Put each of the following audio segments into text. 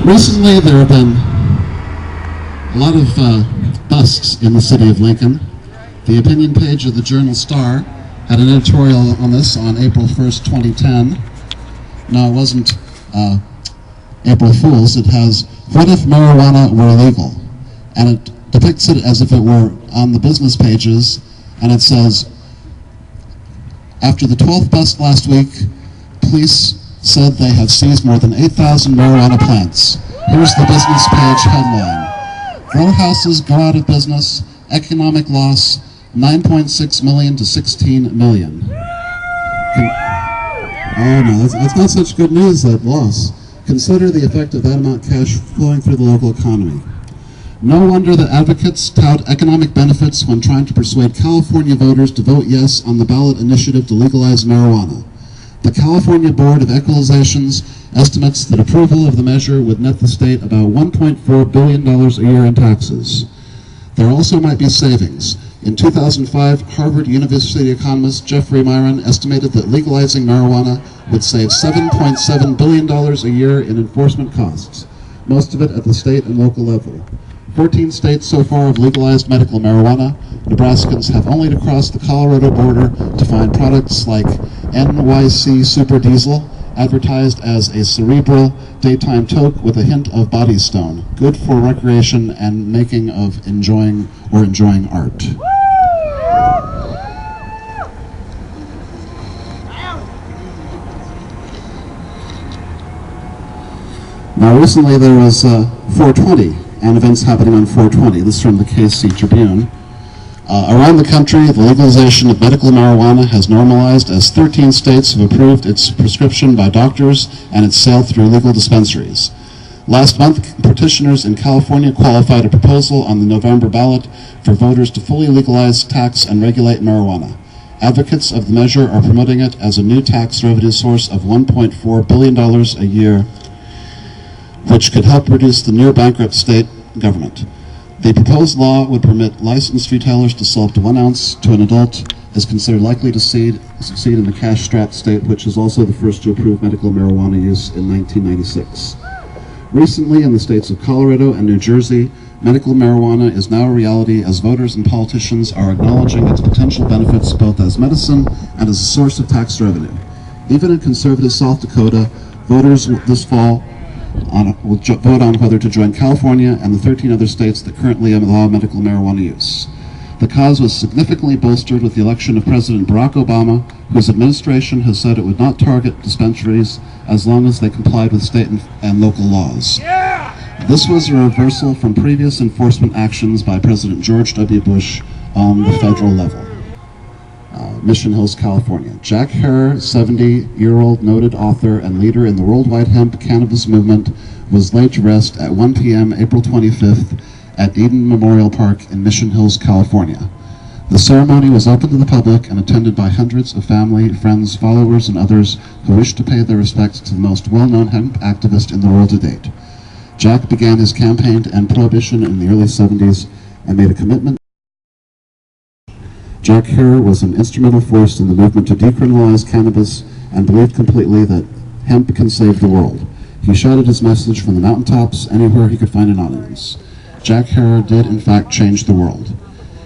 Recently, there have been a lot of busts in the city of Lincoln. The opinion page of the Journal Star had an editorial on this on April 1st, 2010. No, it wasn't April Fool's. It has, "What if marijuana were illegal?" And it depicts it as if it were on the business pages, and it says, "After the 12th bust last week, police said they have seized more than 8,000 marijuana plants. Here's the business page headline. Grow houses go out of business, economic loss, 9.6 million to 16 million. Oh no, that's not such good news, that loss. Consider the effect of that amount of cash flowing through the local economy. No wonder that advocates tout economic benefits when trying to persuade California voters to vote yes on the ballot initiative to legalize marijuana. The California Board of Equalizations estimates that approval of the measure would net the state about $1.4 billion a year in taxes. There also might be savings. In 2005, Harvard University economist Jeffrey Myron estimated that legalizing marijuana would save $7.7 billion a year in enforcement costs, most of it at the state and local level. 14 states so far have legalized medical marijuana. Nebraskans have only to cross the Colorado border to find products like NYC Super Diesel, advertised as a cerebral daytime toke with a hint of body stone, good for recreation and making of enjoying art. Now recently there was 420 and events happening on 420. This is from the KC Tribune. Around the country, the legalization of medical marijuana has normalized as 13 states have approved its prescription by doctors and its sale through legal dispensaries. Last month, petitioners in California qualified a proposal on the November ballot for voters to fully legalize, tax, and regulate marijuana. Advocates of the measure are promoting it as a new tax revenue source of $1.4 billion a year, which could help reduce the near-bankrupt state government. The proposed law would permit licensed retailers to sell up to 1 ounce to an adult, is considered likely to succeed in the cash-strapped state, which is also the first to approve medical marijuana use in 1996. Recently, in the states of Colorado and New Jersey, medical marijuana is now a reality as voters and politicians are acknowledging its potential benefits both as medicine and as a source of tax revenue. Even in conservative South Dakota, voters this fall will vote on whether to join California and the 13 other states that currently allow medical marijuana use. The cause was significantly bolstered with the election of President Barack Obama, whose administration has said it would not target dispensaries as long as they complied with state and local laws. This was a reversal from previous enforcement actions by President George W. Bush on the federal level. Mission Hills, California. Jack Herer, 70-year-old noted author and leader in the worldwide hemp cannabis movement, was laid to rest at 1 p.m. April 25th at Eden Memorial Park in Mission Hills, California. The ceremony was open to the public and attended by hundreds of family, friends, followers, and others who wished to pay their respects to the most well-known hemp activist in the world to date. Jack began his campaign to end prohibition in the early 70s and made a commitment. Jack Herer was an instrumental force in the movement to decriminalize cannabis and believed completely that hemp can save the world. He shouted his message from the mountaintops anywhere he could find an audience. Jack Herer did, in fact, change the world.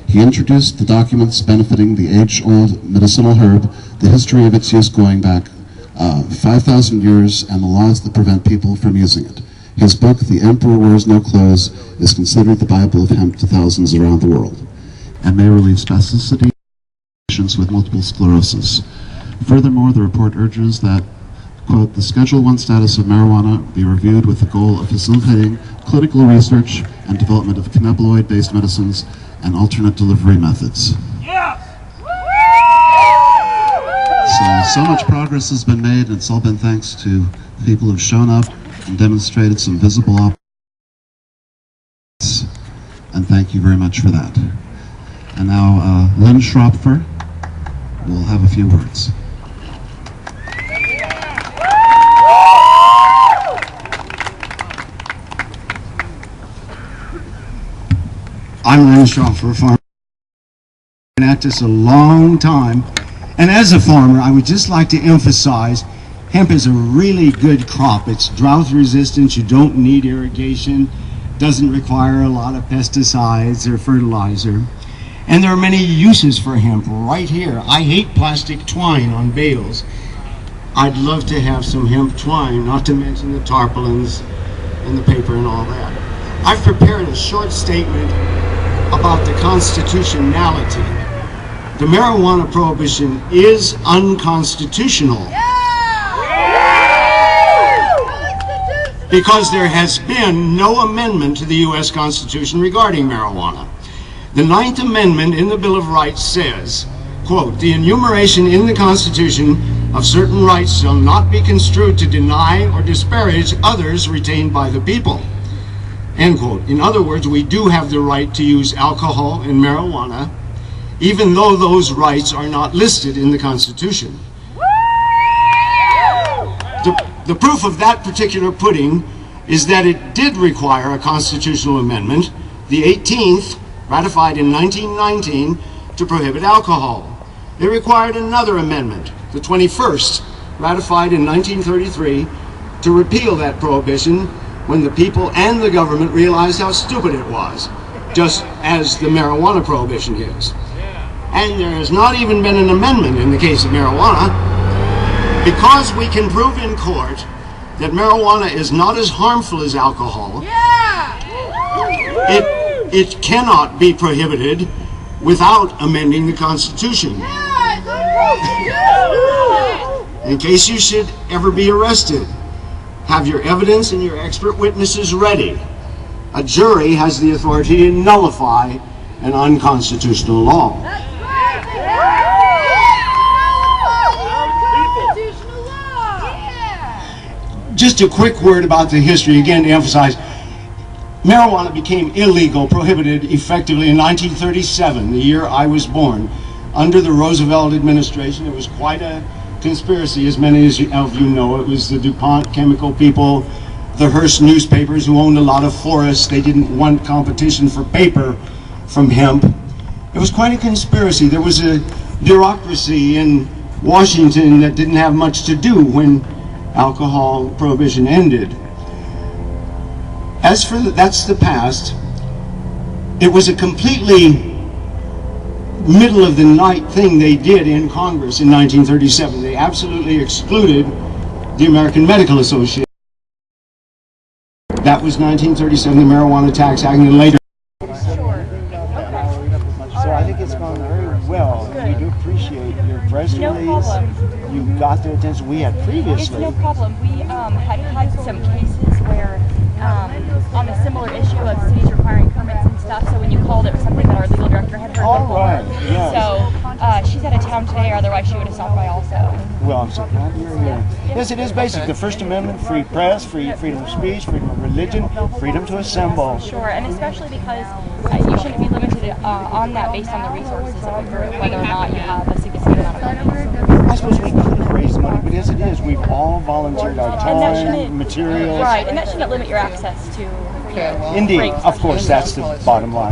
He introduced the documents benefiting the age-old medicinal herb, the history of its use going back 5,000 years, and the laws that prevent people from using it. His book, The Emperor Wears No Clothes, is considered the Bible of hemp to thousands around the world, and may relieve spasticity patients with multiple sclerosis. Furthermore, the report urges that, quote, the Schedule I status of marijuana be reviewed with the goal of facilitating clinical research and development of cannabinoid-based medicines and alternate delivery methods. So much progress has been made, and it's all been thanks to people who've shown up and demonstrated some visible opportunities, and thank you very much for that. And now Lynn Schropfer will have a few words. I'm Lynn Schropfer, farmer. I've been at this a long time, and as a farmer, I would just like to emphasize Hemp is a really good crop. It's drought resistant. You don't need irrigation. Doesn't require a lot of pesticides or fertilizer. And there are many uses for hemp right here. I hate plastic twine on bales. I'd love to have some hemp twine, not to mention the tarpaulins and the paper and all that. I've prepared a short statement about the constitutionality. The marijuana prohibition is unconstitutional because there has been no amendment to the U.S. Constitution regarding marijuana. The 9th Amendment in the Bill of Rights says, quote, "The enumeration in the Constitution of certain rights shall not be construed to deny or disparage others retained by the people." End quote. In other words, we do have the right to use alcohol and marijuana, even though those rights are not listed in the Constitution. The proof of that particular pudding is that it did require a constitutional amendment, the 18th, ratified in 1919, to prohibit alcohol. It required another amendment, the 21st, ratified in 1933, to repeal that prohibition when the people and the government realized how stupid it was, just as the marijuana prohibition is. And there has not even been an amendment in the case of marijuana, because we can prove in court that marijuana is not as harmful as alcohol. It cannot be prohibited without amending the Constitution. In case you should ever be arrested, have your evidence and your expert witnesses ready. A jury has the authority to nullify an unconstitutional law. Just a quick word about the history, again, to emphasize. Marijuana became illegal, prohibited effectively in 1937, the year I was born. Under the Roosevelt administration, it was quite a conspiracy, as many of you know. It was the DuPont chemical people, the Hearst newspapers who owned a lot of forests. They didn't want competition for paper from hemp. It was quite a conspiracy. There was a bureaucracy in Washington that didn't have much to do when alcohol prohibition ended. As for that's the past. It was a completely middle of the night thing they did in Congress in 1937. They absolutely excluded the American Medical Association. That was 1937, the Marijuana Tax Act, and later. So I think it's gone very well. We do appreciate your press release. No problem. You got their attention. We had previously. It's no problem. We had some cases where on a similar issue of cities requiring permits and stuff. So when you called, it was something that our legal director had heard All before. right. Yes. So she's out of town today, or otherwise she would have stopped by also. Well, I'm so glad you're here. Yes, it is basic. The First Amendment: free press, freedom of speech, freedom of religion, freedom to assemble. Sure, and especially because you shouldn't be limited on that based on the resources of a group, whether or not you have a significant amount of money. I suppose we could have raised money, but as it is, we've all volunteered our time, materials. Right, and that shouldn't limit your access to Indeed, free of course, that's the bottom line.